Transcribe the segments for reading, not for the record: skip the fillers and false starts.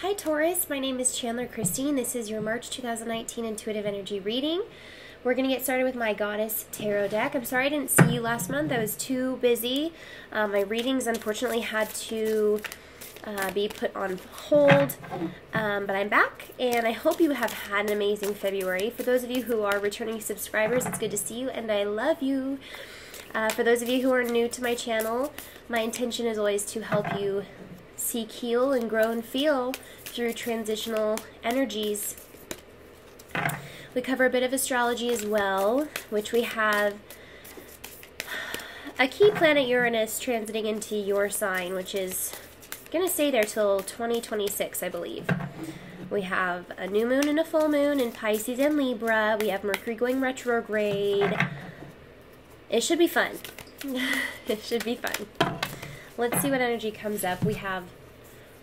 Hi Taurus, my name is Chandler Christine. This is your March 2019 Intuitive Energy reading. We're going to get started with my Goddess Tarot deck. I'm sorry I didn't see you last month. I was too busy. My readings unfortunately had to be put on hold, but I'm back and I hope you have had an amazing February. For those of you who are returning subscribers, it's good to see you and I love you. For those of you who are new to my channel, my intention is always to help you seek, heal, and grow and feel through transitional energies. We cover a bit of astrology as well, which we have a key planet Uranus transiting into your sign, which is going to stay there till 2026, I believe. We have a new moon and a full moon in Pisces and Libra. We have Mercury going retrograde. It should be fun. It should be fun. Let's see what energy comes up. We have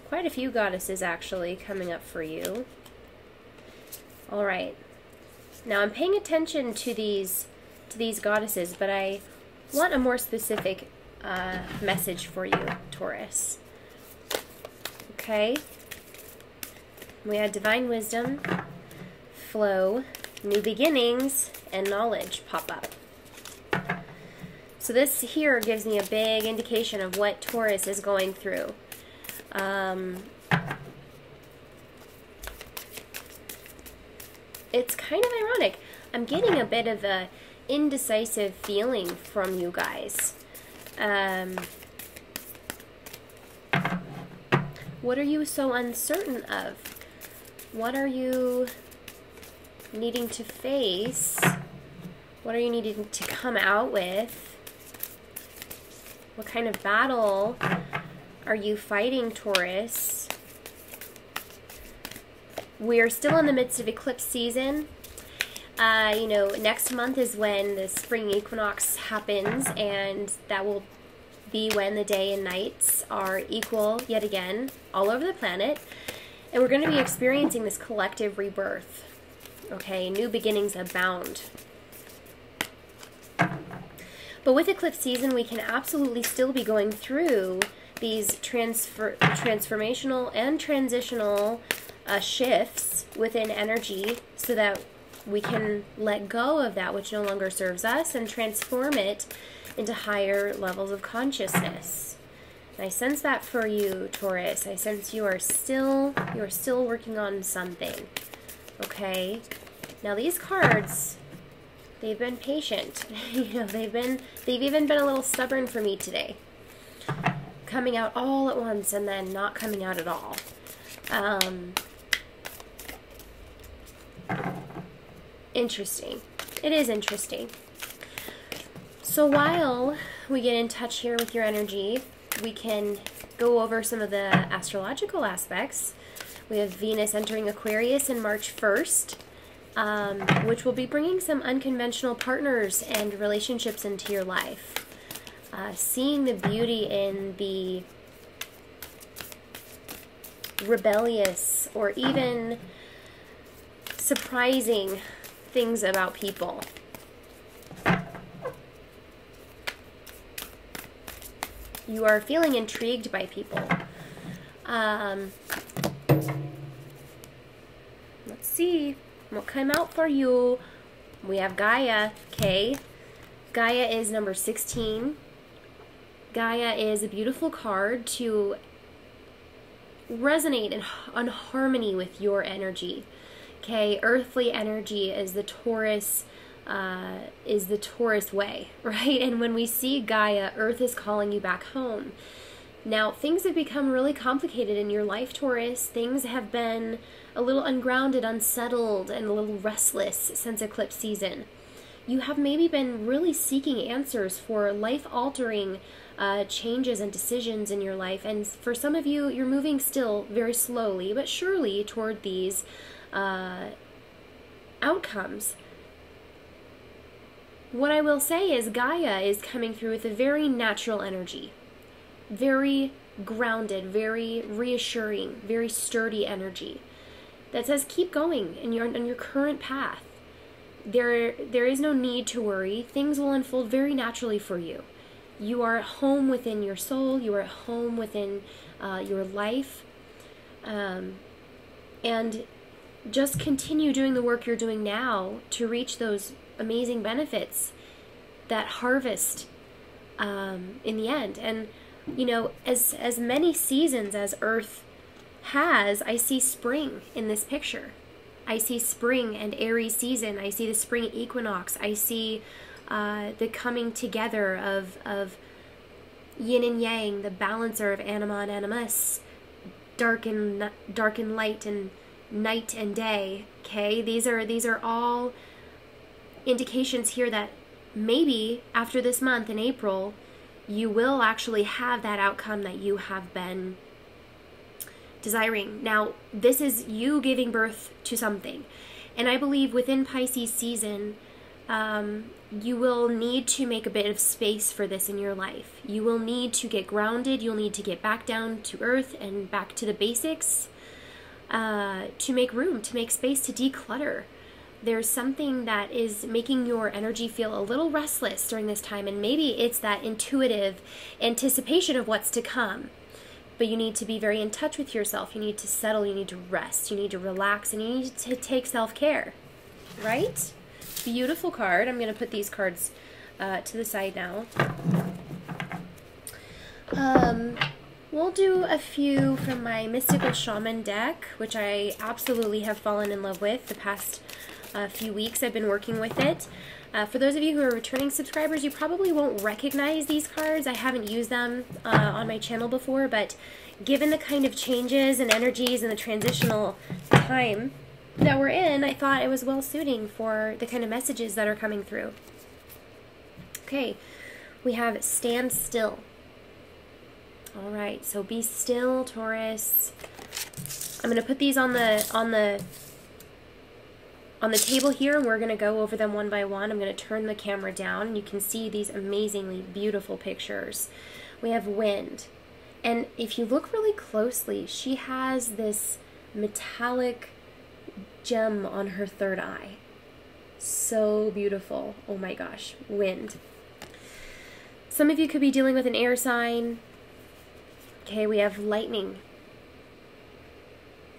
quite a few goddesses actually coming up for you. All right. Now I'm paying attention to these goddesses, but I want a more specific message for you, Taurus. Okay. We had divine wisdom, flow, new beginnings, and knowledge pop up. So this here gives me a big indication of what Taurus is going through. It's kind of ironic. I'm getting a bit of a indecisive feeling from you guys. What are you so uncertain of? What are you needing to face? What are you needing to come out with? What kind of battle are you fighting, Taurus? We are still in the midst of eclipse season. You know, next month is when the spring equinox happens, and that will be when the day and nights are equal yet again all over the planet. And we're going to be experiencing this collective rebirth. Okay, new beginnings abound. But with eclipse season, we can absolutely still be going through these transformational and transitional shifts within energy so that we can let go of that which no longer serves us and transform it into higher levels of consciousness. And I sense that for you, Taurus. I sense you are still working on something. Okay? Now these cards, they've been patient. You know, they've even been a little stubborn for me today. Coming out all at once and then not coming out at all. Interesting. It is interesting. So while we get in touch here with your energy, we can go over some of the astrological aspects. We have Venus entering Aquarius in March 1st. Which will be bringing some unconventional partners and relationships into your life. Seeing the beauty in the rebellious or even surprising things about people. You are feeling intrigued by people. Let's see what came out for you. We have Gaia, okay? Gaia is number 16. Gaia is a beautiful card to resonate in harmony with your energy. Okay, earthly energy is the Taurus way, right? And when we see Gaia, Earth is calling you back home. Now, things have become really complicated in your life, Taurus. Things have been a little ungrounded, unsettled, and a little restless since eclipse season. You have maybe been really seeking answers for life-altering changes and decisions in your life. And for some of you, you're moving still very slowly, but surely toward these outcomes. What I will say is Gaia is coming through with a very natural energy. Very grounded, very reassuring, very sturdy energy that says keep going on your current path. There is no need to worry. Things will unfold very naturally for you. You are at home within your soul. You are at home within your life. And just continue doing the work you're doing now to reach those amazing benefits, that harvest in the end. And, you know, as many seasons as Earth has, I see spring in this picture. I see spring and Aries season. I see the spring equinox. I see the coming together of yin and yang, the balancer of anima and animus, dark and light, and night and day. Okay, these are all indications here that maybe after this month in April, you will actually have that outcome that you have been desiring. Now, this is you giving birth to something. And I believe within Pisces season, you will need to make a bit of space for this in your life. You will need to get grounded. You'll need to get back down to earth and back to the basics, to make room, to make space, to declutter. There's something that is making your energy feel a little restless during this time, and maybe it's that intuitive anticipation of what's to come. But you need to be very in touch with yourself. You need to settle, you need to rest, you need to relax, and you need to take self-care, right? Beautiful card. I'm going to put these cards to the side now. We'll do a few from my Mystical Shaman deck, which I absolutely have fallen in love with the past few weeks. I've been working with it. For those of you who are returning subscribers, you probably won't recognize these cards. I haven't used them on my channel before, but given the kind of changes and energies and the transitional time that we're in, I thought it was well suiting for the kind of messages that are coming through. Okay, we have stand still. All right, so be still, Taurus. I'm going to put these on the table here, and we're going to go over them one by one. I'm going to turn the camera down, and you can see these amazingly beautiful pictures. We have wind, and if you look really closely, she has this metallic gem on her third eye. So beautiful. Oh my gosh, wind. Some of you could be dealing with an air sign. Okay, we have lightning.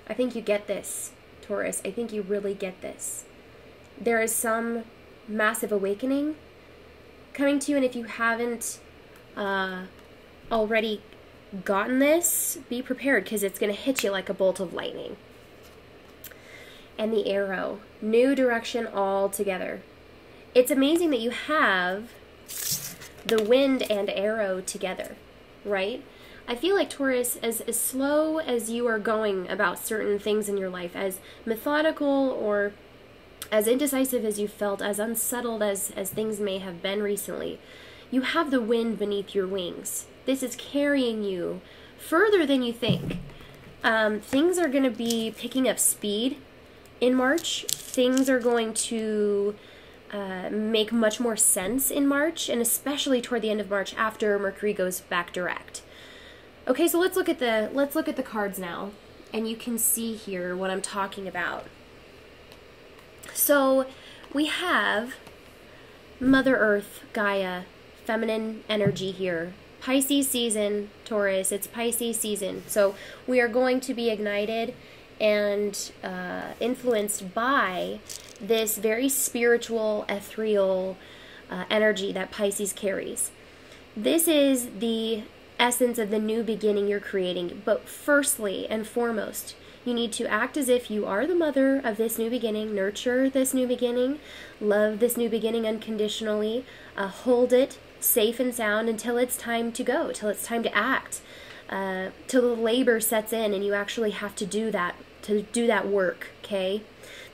I think you get this, Taurus. I think you really get this. There is some massive awakening coming to you, and if you haven't already gotten this, be prepared, because it's going to hit you like a bolt of lightning. And the arrow. New direction altogether. It's amazing that you have the wind and arrow together, right? I feel like, Taurus, as slow as you are going about certain things in your life, as methodical or as indecisive as you felt, as unsettled as things may have been recently, you have the wind beneath your wings. This is carrying you further than you think. Things are going to be picking up speed in March. Things are going to make much more sense in March, and especially toward the end of March after Mercury goes back direct. Okay, so let's look at the cards now, and you can see here what I'm talking about. So we have Mother Earth, Gaia, feminine energy here. Pisces season, Taurus, it's Pisces season. So we are going to be ignited and influenced by this very spiritual, ethereal energy that Pisces carries. This is the essence of the new beginning you're creating. But firstly and foremost, you need to act as if you are the mother of this new beginning, nurture this new beginning, love this new beginning unconditionally, hold it safe and sound until it's time to go, till it's time to act, till the labor sets in and you actually have to do that work, okay?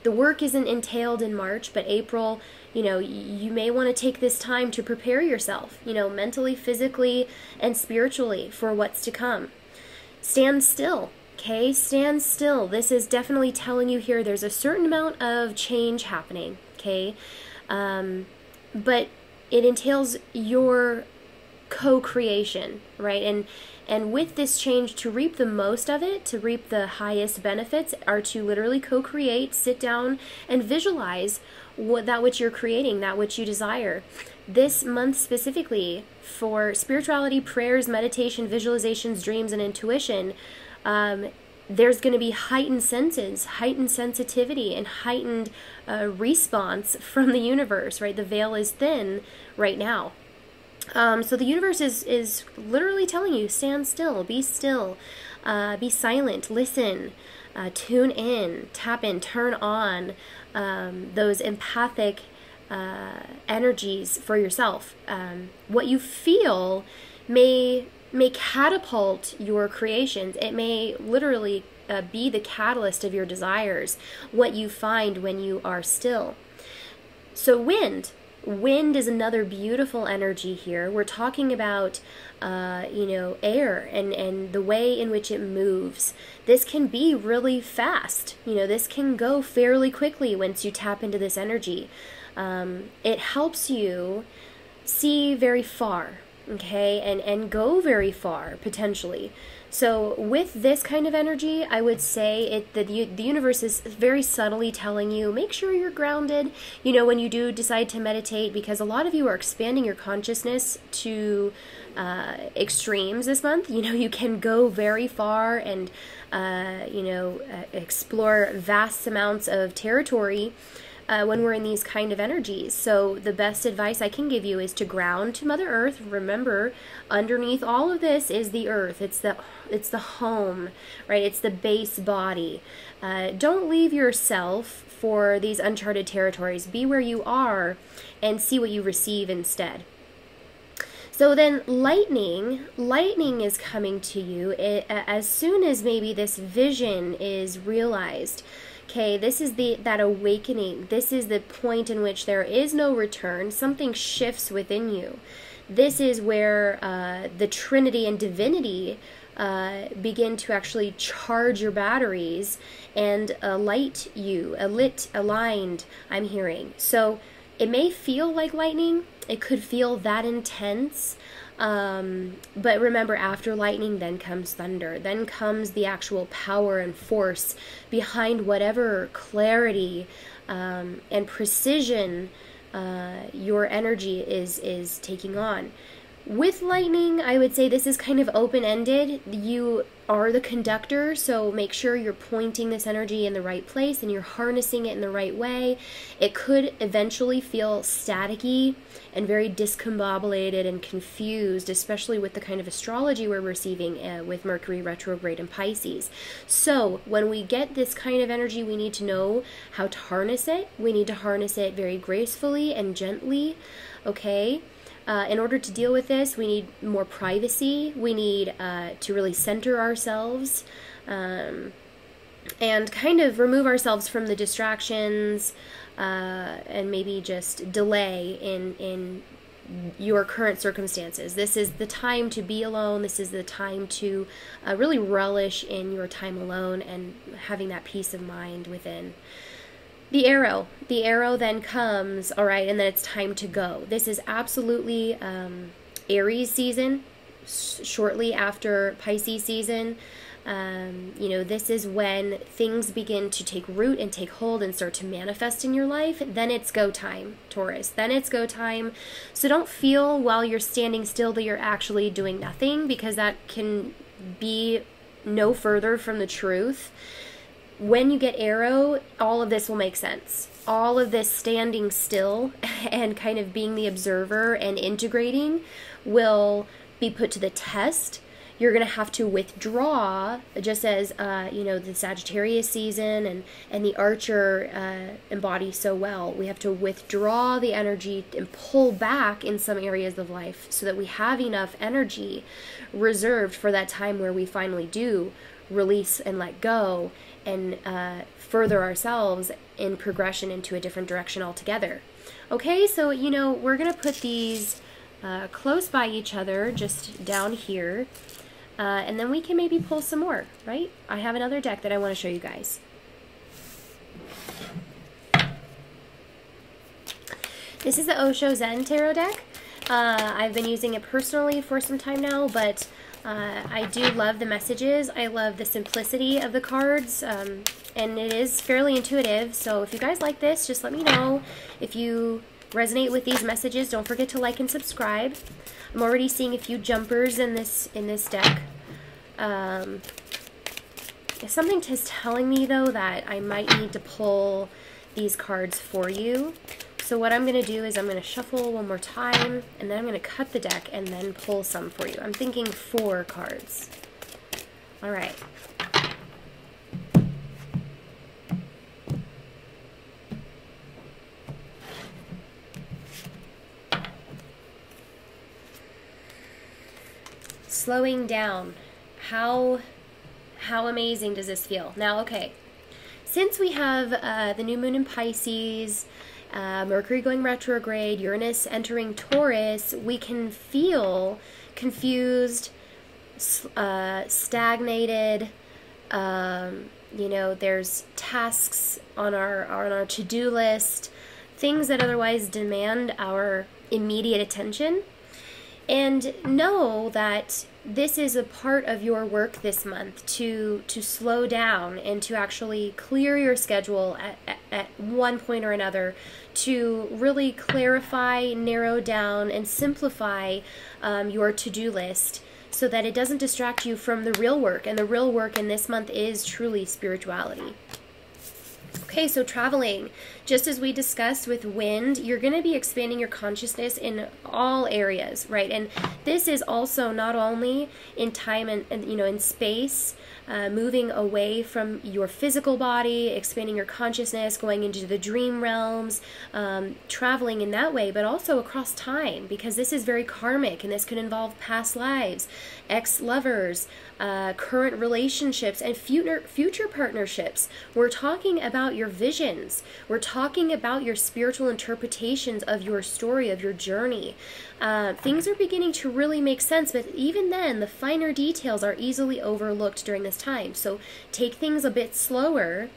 The work isn't entailed in March, but April, you know, you may want to take this time to prepare yourself, you know, mentally, physically, and spiritually for what's to come. Stand still, okay? Stand still. This is definitely telling you here there's a certain amount of change happening, okay? But it entails your co-creation, right? And with this change, to reap the most of it, to reap the highest benefits, are to literally co-create, sit down, and visualize that which you're creating, that which you desire. This month specifically, for spirituality, prayers, meditation, visualizations, dreams, and intuition, there's going to be heightened senses, heightened sensitivity, and heightened response from the universe, right? The veil is thin right now. So the universe is literally telling you, stand still, be silent, listen, tune in, tap in, turn on those empathic energies for yourself. What you feel may catapult your creations. It may literally be the catalyst of your desires, what you find when you are still. So wind is another beautiful energy here. We're talking about air and the way in which it moves. This can be really fast. This can go fairly quickly once you tap into this energy. It helps you see very far, okay, and go very far, potentially. So with this kind of energy, I would say the universe is very subtly telling you, make sure you're grounded, when you do decide to meditate, because a lot of you are expanding your consciousness to extremes this month. You can go very far and, explore vast amounts of territory when we're in these kind of energies. So the best advice I can give you is to ground to Mother Earth. Remember, underneath all of this is the earth. It's the home, right? It's the base body. Don't leave yourself for these uncharted territories. Be where you are and see what you receive instead. So then lightning is coming to you as soon as maybe this vision is realized. Okay, this is that awakening. This is the point in which there is no return. Something shifts within you. This is where the Trinity and divinity begin to actually charge your batteries and aligned, I'm hearing. So it may feel like lightning. It could feel that intense. But remember, after lightning, then comes thunder. Then comes the actual power and force behind whatever clarity and precision your energy is taking on. With lightning, I would say this is kind of open-ended. You are the conductor, so make sure you're pointing this energy in the right place and you're harnessing it in the right way. It could eventually feel staticky and very discombobulated and confused, especially with the kind of astrology we're receiving with Mercury retrograde in Pisces. So when we get this kind of energy, we need to know how to harness it. We need to harness it very gracefully and gently, okay? In order to deal with this, we need more privacy. We need to really center ourselves and kind of remove ourselves from the distractions and maybe just delay in your current circumstances. This is the time to be alone. This is the time to really relish in your time alone and having that peace of mind within. The arrow then comes, all right, and then it's time to go. This is absolutely Aries season, shortly after Pisces season. This is when things begin to take root and take hold and start to manifest in your life. Then it's go time, Taurus. Then it's go time. So don't feel while you're standing still that you're actually doing nothing, because that can be no further from the truth. When you get arrow, all of this will make sense. All of this standing still and kind of being the observer and integrating will be put to the test. You're going to have to withdraw, just as, the Sagittarius season and the Archer embody so well. We have to withdraw the energy and pull back in some areas of life so that we have enough energy reserved for that time where we finally do release and let go and further ourselves in progression into a different direction altogether. Okay, so, we're going to put these close by each other, just down here, and then we can maybe pull some more, right? I have another deck that I want to show you guys. This is the Osho Zen Tarot deck. I've been using it personally for some time now, but I do love the messages. I love the simplicity of the cards, and it is fairly intuitive. So if you guys like this, just let me know. If you resonate with these messages, don't forget to like and subscribe. I'm already seeing a few jumpers in this deck. Something is telling me, though, that I might need to pull these cards for you. So what I'm going to do is I'm going to shuffle one more time, and then I'm going to cut the deck and then pull some for you. I'm thinking 4 cards. All right. Slowing down. How amazing does this feel? Now, okay, since we have the new moon in Pisces, Mercury going retrograde, Uranus entering Taurus, we can feel confused, stagnated. You know, there's tasks on our to-do list, things that otherwise demand our immediate attention. And know that this is a part of your work this month to slow down and to actually clear your schedule at one point or another, to really clarify, narrow down, and simplify your to-do list so that it doesn't distract you from the real work. And the real work in this month is truly spirituality. Okay, so traveling, just as we discussed with wind, you're going to be expanding your consciousness in all areas, right? And this is also not only in time and you know, in space, moving away from your physical body, expanding your consciousness, going into the dream realms, traveling in that way, but also across time, because this is very karmic, and this could involve past lives, ex-lovers, current relationships, and future partnerships. We're talking about your visions. We're talking about your spiritual interpretations of your story, of your journey. Things are beginning to really make sense, but even then, the finer details are easily overlooked during this time. So take things a bit slower,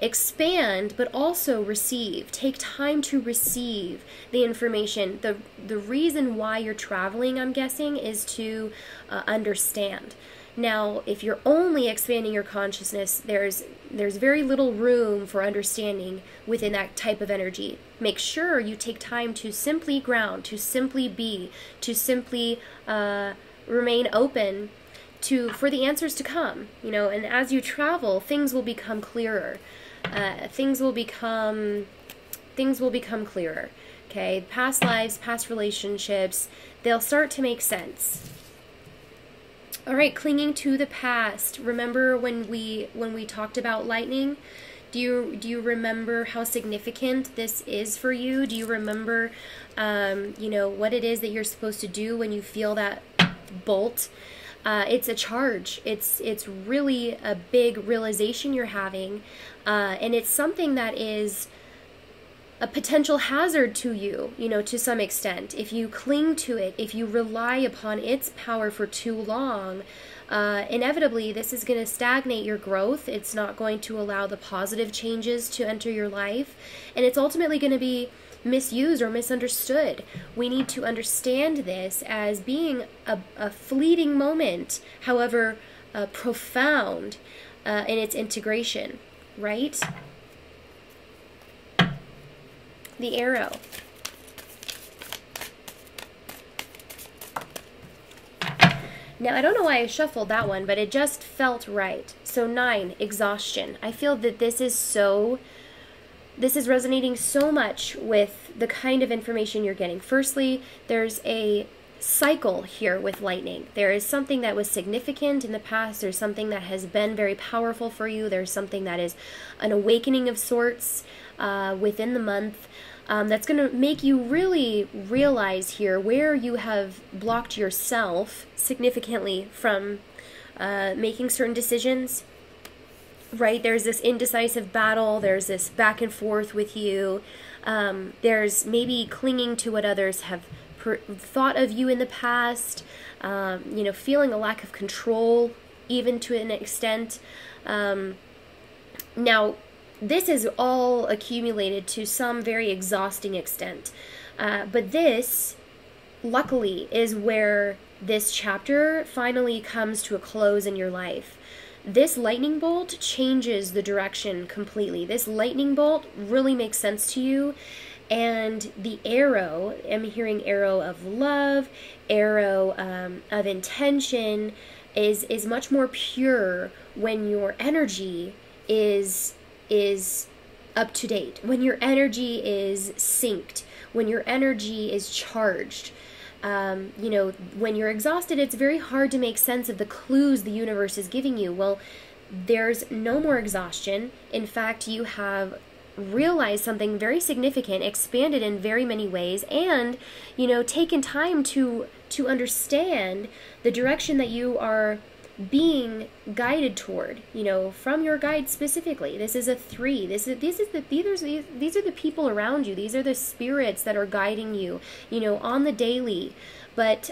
expand, but also receive. Take time to receive the information. The reason why you're traveling, I'm guessing, is to understand. Now, if you're only expanding your consciousness, there's very little room for understanding within that type of energy. Make sure you take time to simply ground, to simply be, to simply remain open for the answers to come. You know, and as you travel, things will become clearer. Things will become clearer. Okay, past lives, past relationships, they'll start to make sense. All right, clinging to the past. Remember when we talked about lightning? Do you remember how significant this is for you? Do you remember, you know, what it is that you're supposed to do when you feel that bolt? It's a charge. It's really a big realization you're having, and it's something that is a potential hazard to you, you know, to some extent. If you cling to it, if you rely upon its power for too long, inevitably this is going to stagnate your growth. It's not going to allow the positive changes to enter your life, and it's ultimately going to be misused or misunderstood. We need to understand this as being a fleeting moment, however profound in its integration, right? The arrow. Now, I don't know why I shuffled that one, but it just felt right. So 9, exhaustion. I feel that this is resonating so much with the kind of information you're getting. Firstly, there's a cycle here with lightning. There is something that was significant in the past. There's something that has been very powerful for you. There's something that is an awakening of sorts within the month. That's going to make you really realize here where you have blocked yourself significantly from making certain decisions, right? There's this indecisive battle. There's this back and forth with you. There's maybe clinging to what others have thought of you in the past, you know, feeling a lack of control even to an extent. Now, this is all accumulated to some very exhausting extent. But this, luckily, is where this chapter finally comes to a close in your life. This lightning bolt changes the direction completely. This lightning bolt really makes sense to you. And the arrow, I'm hearing arrow of love, arrow of intention. is much more pure when your energy is up to date, when your energy is synced, when your energy is charged. You know, when you're exhausted, it's very hard to make sense of the clues the universe is giving you. Well, there's no more exhaustion. In fact, you have realized something very significant, expanded in very many ways, and, you know, taken time to understand the direction that you are being guided toward, you know, from your guide specifically. This is a 3. These are the people around you. These are the spirits that are guiding you, you know, on the daily. But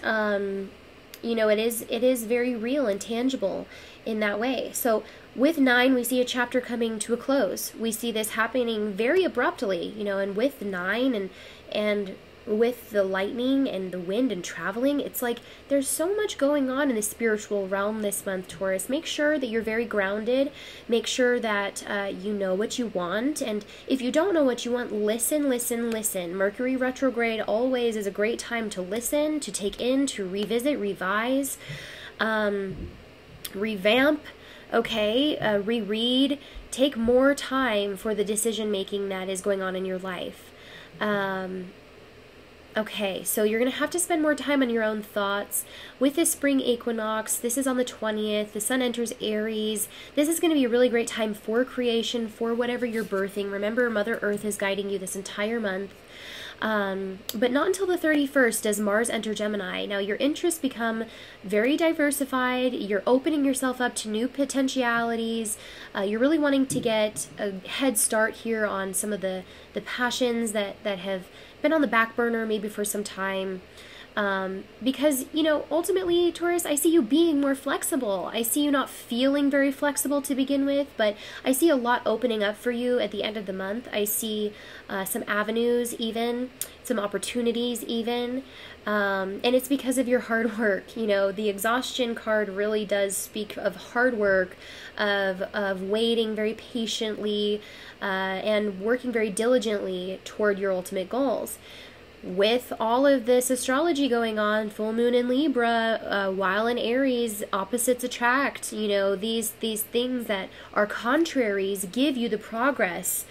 you know, it is very real and tangible in that way. So with 9, we see a chapter coming to a close. We see this happening very abruptly, you know, and with 9 and with the lightning and the wind and traveling, it's like there's so much going on in the spiritual realm this month, Taurus. Make sure that you're very grounded. Make sure that you know what you want. And if you don't know what you want, listen, listen, listen. Mercury retrograde always is a great time to listen, to take in, to revisit, revise, revamp, okay, reread. Take more time for the decision making that is going on in your life. Okay, so you're going to have to spend more time on your own thoughts. With this spring equinox, this is on the 20th, the sun enters Aries. This is going to be a really great time for creation, for whatever you're birthing. Remember, Mother Earth is guiding you this entire month. But not until the 31st does Mars enter Gemini. Now, your interests become very diversified. You're opening yourself up to new potentialities. You're really wanting to get a head start here on some of the passions that have been on the back burner maybe for some time. Because, you know, ultimately, Taurus, I see you being more flexible. I see you not feeling very flexible to begin with, but I see a lot opening up for you at the end of the month. I see some avenues even, some opportunities even, and it's because of your hard work. You know, the exhaustion card really does speak of hard work, of waiting very patiently, and working very diligently toward your ultimate goals. With all of this astrology going on, full moon in Libra, while in Aries, opposites attract. You know, these things that are contraries give you the progress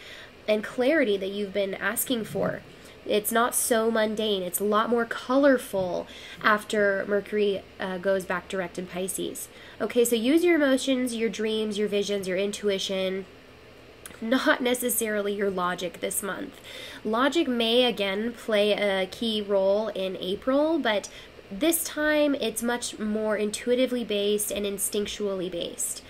and clarity that you've been asking for. It's not so mundane. It's a lot more colorful after Mercury goes back direct in Pisces. Okay, so use your emotions, your dreams, your visions, your intuition, not necessarily your logic this month. Logic may again play a key role in April, but this time it's much more intuitively based and instinctually based.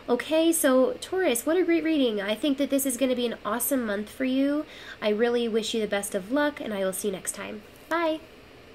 Okay, so Taurus, what a great reading. I think that this is going to be an awesome month for you. I really wish you the best of luck, and I will see you next time. Bye!